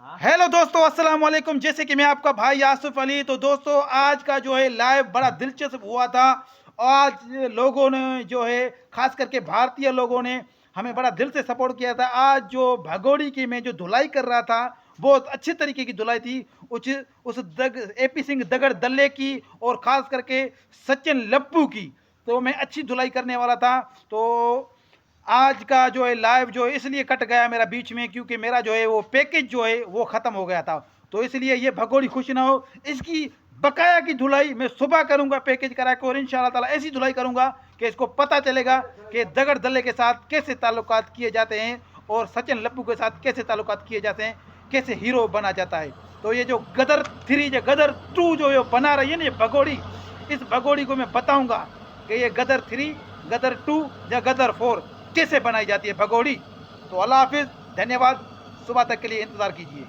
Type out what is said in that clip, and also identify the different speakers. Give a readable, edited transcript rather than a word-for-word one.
Speaker 1: Hello दोस्तों, अस्सलाम वालेकुम। जैसे कि मैं आपका भाई आसिफ अली। तो दोस्तों, आज का जो है लाइव बड़ा दिलचस्प हुआ था। आज लोगों ने जो है, खास करके भारतीय लोगों ने हमें बड़ा दिल से सपोर्ट किया था। आज जो भगोड़ी की मैं जो धुलाई कर रहा था, बहुत अच्छी तरीके की धुलाई थी। उस एपी सिंह दगड़ दल्ले की और खास करके सचिन लप्पू की, तो मैं अच्छी धुलाई करने वाला था। तो आज का जो है लाइव जो है इसलिए कट गया मेरा बीच में, क्योंकि मेरा जो है वो पैकेज जो है वो ख़त्म हो गया था। तो इसलिए ये भगोड़ी खुश ना हो, इसकी बकाया की धुलाई मैं सुबह करूंगा पैकेज करा के, और इंशाल्लाह ताला ऐसी धुलाई करूंगा कि इसको पता चलेगा कि दगड़ दल्ले के साथ कैसे ताल्लुकात किए जाते हैं और सचिन लप्पू के साथ कैसे ताल्लुकात किए जाते हैं, कैसे हीरो बना जाता है। तो ये जो गदर 3 जो गदर 2 जो ये बना रही है ना ये भगोड़ी, इस भगोड़ी को मैं बताऊंगा कि ये गदर 3, गदर 2 या गदर 4 कैसे बनाई जाती है भगोड़ी। तो अल्लाह हाफिज़, धन्यवाद। सुबह तक के लिए इंतज़ार कीजिए।